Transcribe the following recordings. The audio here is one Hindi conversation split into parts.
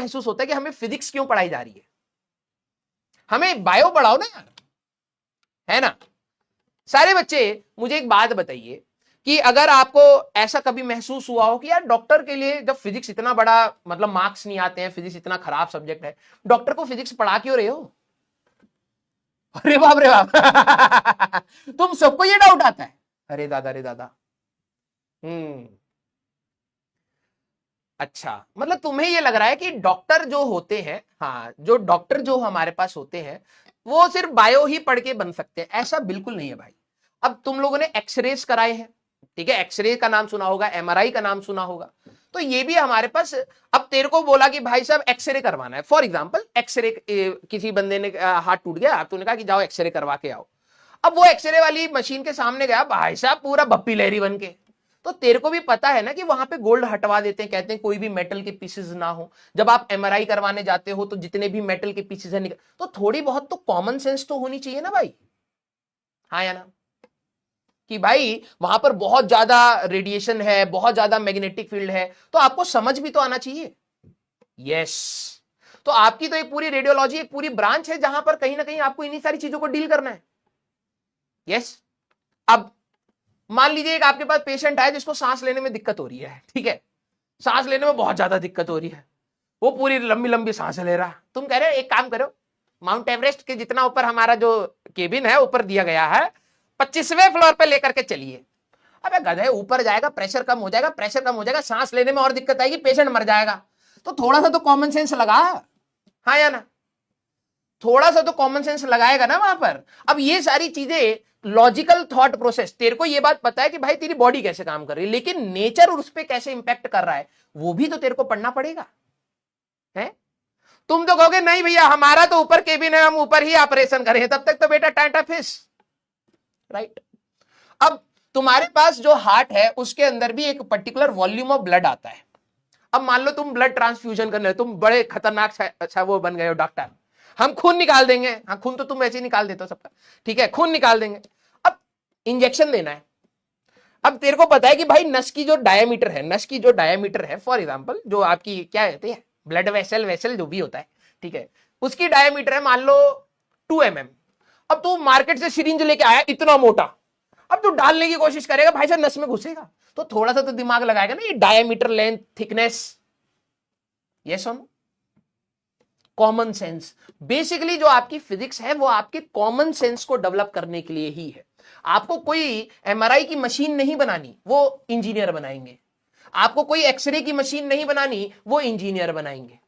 महसूस होता है कि हमें फिजिक्स क्यों पढ़ाई जा रही है, हमें बायो पढ़ाओ ना यार, है ना। सारे बच्चे मुझे एक बात बताइए कि अगर आपको ऐसा कभी महसूस हुआ हो कि यार डॉक्टर के लिए जब फिजिक्स इतना बड़ा मतलब मार्क्स नहीं आते हैं, फिजिक्स इतना खराब सब्जेक्ट है, डॉक्टर को फिजिक्स पढ़ा क्यों रहे हो? अरे बाप रे बाप तुम सबको ये डाउट आता है, अरे दादा रे दादा। अच्छा, मतलब तुम्हें ये लग रहा है कि डॉक्टर जो होते हैं, हाँ जो डॉक्टर जो हमारे पास होते हैं वो सिर्फ बायो ही पढ़ के बन सकते हैं, ऐसा बिल्कुल नहीं है भाई। अब तुम लोगों ने एक्सरेज कराए हैं, ठीक है, एक्सरे का नाम सुना होगा, एमआरआई का नाम सुना होगा, तो ये भी हमारे पास। अब तेरे को बोला कि भाई साहब एक्सरे करवाना है, फॉर एग्जाम्पल एक्सरे, किसी बंदे ने हाथ टूट गया, तूने कहा कि जाओ एक्सरे करवा के आओ। अब वो एक्सरे वाली मशीन के सामने गया भाई साहब पूरा बप्पी लहरी बन के, तो तेरे को भी पता है ना कि वहां पे गोल्ड हटवा देते हैं, कहते हैं कोई भी मेटल के पीसेस ना हो। जब आप एमआरआई करवाने जाते हो तो जितने भी मेटल के पीसेस है तो थोड़ी बहुत तो कॉमन सेंस तो होनी चाहिए ना भाई, हाँ या ना, कि भाई वहां पर बहुत ज्यादा रेडिएशन है, बहुत ज्यादा मैग्नेटिक फील्ड है, तो आपको समझ भी तो आना चाहिए। यस, तो आपकी तो एक पूरी रेडियोलॉजी एक पूरी ब्रांच है जहां पर कहीं ना कहीं आपको इन्हीं सारी चीजों को डील करना है। यस, अब मान लीजिए एक आपके पास पेशेंट आया जिसको सांस लेने में दिक्कत हो रही है, ठीक है, सांस लेने में बहुत ज्यादा दिक्कत हो रही है, वो पूरी लंबी लंबी सांस ले रहा, तुम कह रहे हो एक काम करो, माउंट एवरेस्ट के जितना ऊपर हमारा जो केबिन है ऊपर दिया गया है 25वें फ्लोर पे लेकर के चलिए। अबे गधे, ऊपर जाएगा प्रेशर कम हो जाएगा, प्रेशर कम हो जाएगा, सांस लेने में और दिक्कत आएगी, पेशेंट मर जाएगा। तो थोड़ा सा तो कॉमन सेंस लगा, हाँ या ना, थोड़ा सा तो कॉमन सेंस लगाएगा ना वहां पर। अब ये सारी चीजें लॉजिकल थॉट प्रोसेस, तेरे को ये बात पता है कि भाई तेरी बॉडी कैसे काम कर रही है, लेकिन नेचर उस पर कैसे इंपैक्ट कर रहा है वो भी तो तेरे को पढ़ना पड़ेगा, है। तुम तो कहोगे नहीं भैया हमारा तो ऊपर केबिन है, हम ऊपर ही ऑपरेशन करें, तब तक तो बेटा टाटा फिश, राइट। अब तुम्हारे पास जो हार्ट है उसके अंदर भी एक पर्टिकुलर वॉल्यूम ऑफ ब्लड आता है। अब मान लो तुम ब्लड ट्रांसफ्यूजन करने, तुम बड़े खतरनाक अच्छा वो बन गए हो डॉक्टर, हम खून निकाल देंगे, हाँ खून तो तुम वैसे ही निकाल देते हो सबका, ठीक है, खून निकाल देंगे। अब इंजेक्शन देना है, अब तेरे को पता है कि भाई नस की जो डायमीटर है, नस की जो डायमीटर है, फॉर एग्जांपल जो आपकी क्या कहते हैं ब्लड वेसल, वेसल जो भी होता है, ठीक है, उसकी डायमीटर है मान लो 2 mm। अब तू मार्केट से सिरिंज लेके आया इतना मोटा, अब तू डालने की कोशिश करेगा भाई साहब नस में घुसेगा, तो थोड़ा सा तो दिमाग लगाएगा ना, ये डायमीटर, लेंथ, थिकनेस, ये सुन कॉमन सेंस। बेसिकली जो आपकी फिजिक्स है वो आपके कॉमन सेंस को डेवलप करने के लिए ही है। आपको कोई एमआरआई की मशीन नहीं बनानी, वो इंजीनियर बनाएंगे। आपको कोई एक्सरे की मशीन नहीं बनानी, वो इंजीनियर बनाएंगे।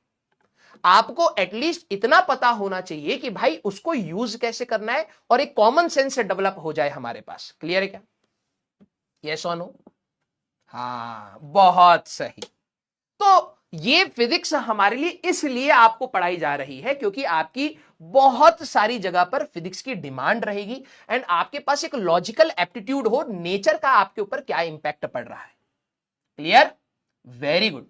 आपको एटलीस्ट इतना पता होना चाहिए कि भाई उसको यूज कैसे करना है और एक कॉमन सेंस डेवलप हो जाए हमारे पास। क्लियर है क्या? यस और नो? हाँ बहुत सही। तो ये फिजिक्स हमारे लिए इसलिए आपको पढ़ाई जा रही है क्योंकि आपकी बहुत सारी जगह पर फिजिक्स की डिमांड रहेगी एंड आपके पास एक लॉजिकल एप्टीट्यूड हो, नेचर का आपके ऊपर क्या इंपैक्ट पड़ रहा है। क्लियर? Very good.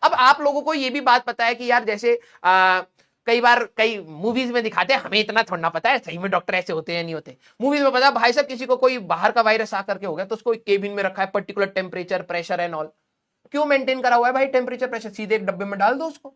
अब आप लोगों को यह भी बात पता है कि यार जैसे कई बार कई मूवीज में दिखाते हैं, हमें इतना थोड़ा पता है सही में डॉक्टर ऐसे होते हैं नहीं होते। मूवीज में पता भाई साहब किसी को कोई बाहर का वायरस आकर के हो गया तो उसको केबिन में रखा है, particular temperature, pressure and all. क्यों मेंटेन करा हुआ है भाई टेम्परेचर प्रेशर? सीधे एक डब्बे में डाल दो उसको,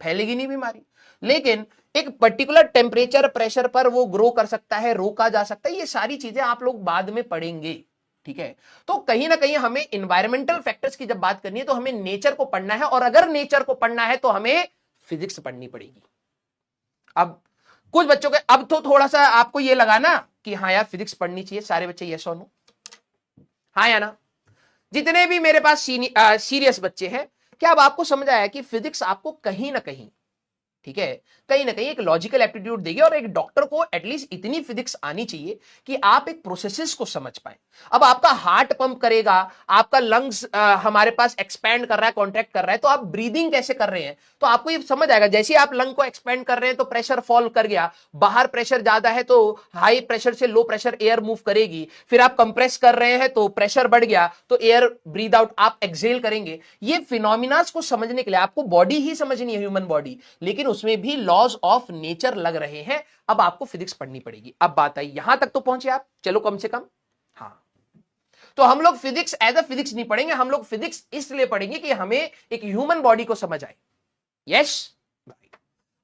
फैलेगी नहीं बीमारी। लेकिन एक पर्टिकुलर टेम्परेचर प्रेशर पर वो ग्रो कर सकता है, रोका जा सकता है। ये सारी चीजें आप लोग बाद में पढ़ेंगे, ठीक है। तो कहीं ना कहीं हमें इन्वायरमेंटल फैक्टर्स की जब बात करनी है तो हमें नेचर को पढ़ना है, और अगर नेचर को पढ़ना है तो हमें फिजिक्स पढ़नी पड़ेगी। अब कुछ बच्चों के अब तो थोड़ा सा आपको ये लगा ना कि हाँ यार फिजिक्स पढ़नी चाहिए, सारे बच्चे यस और नो, हाँ या ना? जितने भी मेरे पास सीरियस बच्चे हैं, क्या अब आपको समझ आया कि फिजिक्स आपको कहीं ना कहीं, ठीक है, कहीं ना कहीं एक लॉजिकल एप्टीट्यूड देगी, और एक डॉक्टर को एटलीस्ट इतनी फिजिक्स आनी चाहिए कि आप एक प्रोसेसेस को समझ पाए। अब आपका हार्ट पंप करेगा, आपका लंग्स हमारे पास एक्सपैंड कर रहा है, कॉन्ट्रैक्ट कर रहा है, तो आप ब्रीदिंग कैसे कर रहे हैं तो आपको ये समझ आएगा। जैसे आप लंग को एक्सपैंड कर रहे हैं तो प्रेशर फॉल कर गया, बाहर प्रेशर ज्यादा है तो हाई प्रेशर से लो प्रेशर एयर मूव करेगी, फिर आप कंप्रेस कर रहे हैं तो प्रेशर बढ़ गया तो एयर ब्रीद आउट, आप एक्सहेल करेंगे। ये फिनोमिनास को समझने के लिए आपको बॉडी ही समझनी है, ह्यूमन बॉडी, लेकिन उसमें भी लॉज ऑफ नेचर लग रहे हैं। अब आपको फिजिक्स पढ़नी पड़ेगी। अब बात आई यहां तक तो पहुंचे आप, चलो कम से कम। हाँ, तो हम लोग फिजिक्स एज अ फिजिक्स नहीं पढ़ेंगे, हम लोग फिजिक्स इसलिए पढ़ेंगे कि हमें एक ह्यूमन बॉडी को समझ आए। यस।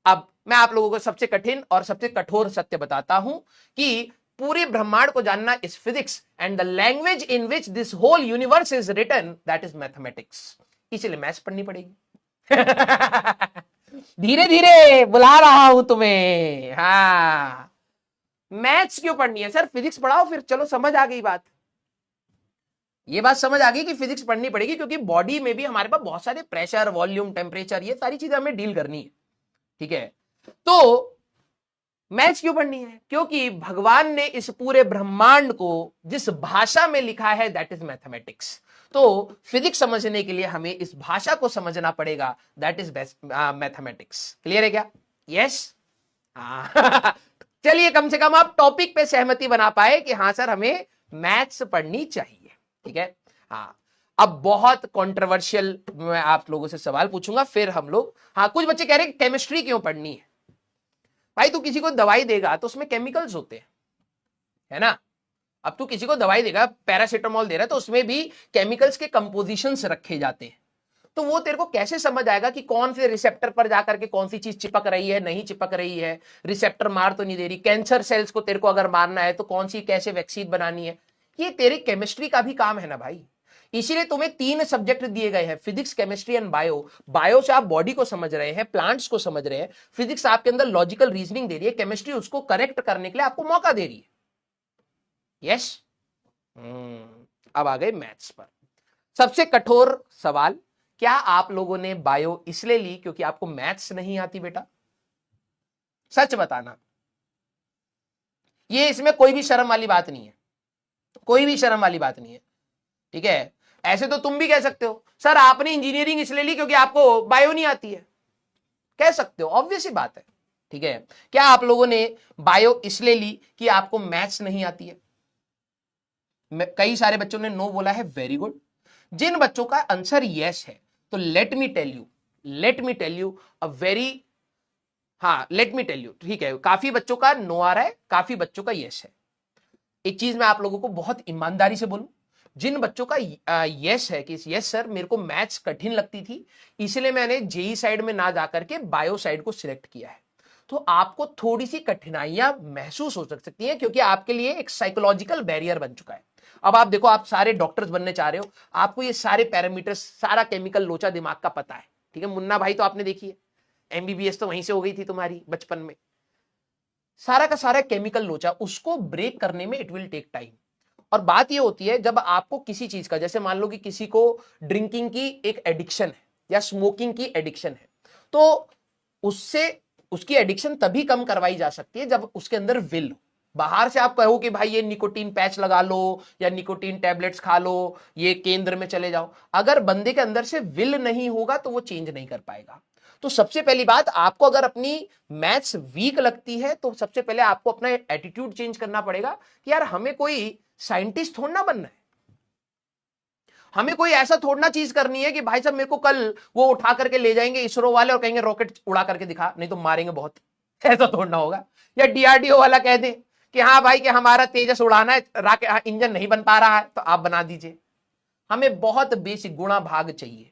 अब मैं आप लोगों को सबसे कठिन और सबसे कठोर सत्य बताता हूं कि पूरे ब्रह्मांड को जानना is physics and the language in which this whole universe is written that is mathematics. इसलिए मैथ्स पढ़नी पड़ेगी। धीरे धीरे बुला रहा हूं तुम्हें। हाँ, मैथ्स क्यों पढ़नी है सर? फिजिक्स पढ़ाओ फिर। चलो समझ आ गई बात। ये बात समझ आ गई कि फिजिक्स पढ़नी पड़ेगी क्योंकि बॉडी में भी हमारे पास बहुत सारे प्रेशर, वॉल्यूम, टेम्परेचर, ये सारी चीजें हमें डील करनी है। ठीक है, तो मैथ्स क्यों पढ़नी है? क्योंकि भगवान ने इस पूरे ब्रह्मांड को जिस भाषा में लिखा है दैट इज मैथमेटिक्स। तो फिजिक्स समझने के लिए हमें इस भाषा को समझना पड़ेगा, दैट इज मैथमेटिक्स। क्लियर है क्या? यस। चलिए, कम से कम आप टॉपिक पे सहमति बना पाए कि हाँ सर, हमें मैथ्स पढ़नी चाहिए। ठीक है। हाँ, अब बहुत कंट्रोवर्शियल मैं आप लोगों से सवाल पूछूंगा, फिर हम लोग, हाँ, कुछ बच्चे कह रहे हैं केमिस्ट्री क्यों पढ़नी है? भाई, तू किसी को दवाई देगा तो उसमें केमिकल्स होते हैं, है ना? अब तू किसी को दवाई देगा, पैरासीटामोल दे रहा है तो उसमें भी केमिकल्स के कंपोजिशंस रखे जाते हैं। तो वो तेरे को कैसे समझ आएगा कि कौन से रिसेप्टर पर जाकर के कौन सी चीज चिपक रही है, नहीं चिपक रही है, रिसेप्टर मार तो नहीं दे रही? कैंसर सेल्स को तेरे को अगर मारना है तो कौन सी कैसे वैक्सीन बनानी है? ये तेरी केमिस्ट्री का भी काम है ना भाई। इसीलिए तुम्हें 3 सब्जेक्ट दिए गए हैं, physics, chemistry and bio. Bio से आप बॉडी को समझ रहे हैं, प्लांट्स को समझ रहे हैं। फिजिक्स आपके अंदर लॉजिकल रीजनिंग दे रही है, केमिस्ट्री उसको करेक्ट करने के लिए आपको मौका दे रही है। यस। अब आ गए मैथ्स पर। सबसे कठोर सवाल, क्या आप लोगों ने बायो इसलिए ली क्योंकि आपको मैथ्स नहीं आती बेटा? सच बताना। ये इसमें कोई भी शर्म वाली बात नहीं है, कोई भी शर्म वाली बात नहीं है। ठीक है, ऐसे तो तुम भी कह सकते हो सर आपने इंजीनियरिंग इसलिए ली क्योंकि आपको बायो नहीं आती है, कह सकते हो, ऑब्वियस ही बात है। ठीक है, क्या आप लोगों ने बायो इसलिए ली कि आपको मैथ्स नहीं आती है? कई सारे बच्चों ने नो बोला है, वेरी गुड। जिन बच्चों का आंसर यस है, तो let me tell you a very, हाँ, लेट मी टेल यू, ठीक है, काफी बच्चों का नो आ रहा है, काफी बच्चों का यस है। एक चीज मैं आप लोगों को बहुत ईमानदारी से बोलूं, जिन बच्चों का यस है कि यस सर मेरे को मैथ्स कठिन लगती थी इसलिए मैंने जेई साइड में ना जाकर के बायो साइड को सिलेक्ट किया है, तो आपको थोड़ी सी कठिनाइयां महसूस हो सकती हैं क्योंकि आपके लिए एक साइकोलॉजिकल बैरियर बन चुका है। अब आप देखो, आप सारे डॉक्टर्स बनने चाह रहे हो, आपको ये सारे पैरामीटर्स, सारा केमिकल लोचा दिमाग का पता है। ठीक है, मुन्ना भाई तो आपने देखी है, एमबीबीएस तो वहीं से हो गई थी तुम्हारी बचपन में। सारा का सारा केमिकल लोचा, उसको ब्रेक करने में इट विल टेक टाइम। और बात ये होती है जब आपको किसी चीज का, जैसे मान लो कि किसी को ड्रिंकिंग की एक एडिक्शन है या स्मोकिंग की एडिक्शन है, तो उससे उसकी एडिक्शन तभी कम करवाई जा सकती है जब उसके अंदर विल हो। बाहर से आप कहो कि भाई ये निकोटीन पैच लगा लो या निकोटीन टैबलेट्स खा लो, ये केंद्र में चले जाओ, अगर बंदे के अंदर से विल नहीं होगा तो वो चेंज नहीं कर पाएगा। तो सबसे पहली बात, आपको अगर अपनी मैथ्स वीक लगती है तो सबसे पहले आपको अपना एटीट्यूड चेंज करना पड़ेगा कि यार हमें कोई साइंटिस्ट थोड़ना बनना है, हमें कोई ऐसा थोड़ना चीज करनी है कि भाई साहब मेरे को कल वो उठा करके ले जाएंगे इसरो वाले और कहेंगे रॉकेट उड़ा करके दिखा, नहीं तो मारेंगे बहुत। ऐसा थोड़ना होगा। या डीआरडीओ वाला कह दे कि हाँ भाई कि हमारा तेजस उड़ाना है, राकेट इंजन नहीं बन पा रहा है तो आप बना दीजिए। हमें बहुत बेसिक गुणा भाग चाहिए।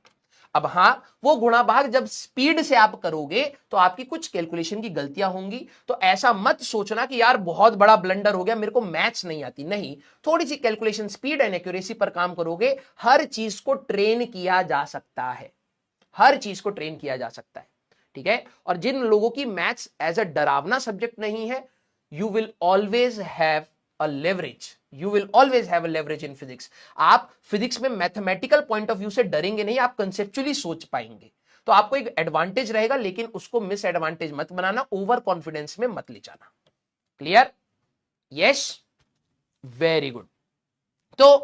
अब हां, वो गुणा भाग जब स्पीड से आप करोगे तो आपकी कुछ कैलकुलेशन की गलतियां होंगी, तो ऐसा मत सोचना कि यार बहुत बड़ा ब्लंडर हो गया, मेरे को मैथ्स नहीं आती। नहीं, थोड़ी सी कैलकुलेशन, स्पीड एंड एक्यूरेसी पर काम करोगे। हर चीज को ट्रेन किया जा सकता है, हर चीज को ट्रेन किया जा सकता है। ठीक है, और जिन लोगों की मैथ्स एज अ डरावना सब्जेक्ट नहीं है, you will always have a leverage, you will always have a leverage in physics. आप फिजिक्स में मैथमेटिकल पॉइंट ऑफ व्यू से डरेंगे नहीं, आप कंसेप्चुअली सोच पाएंगे, तो आपको एक एडवांटेज रहेगा, लेकिन उसको मिस एडवांटेज मत बनाना, ओवर कॉन्फिडेंस में मत ले जाना। क्लियर? Yes, very good. तो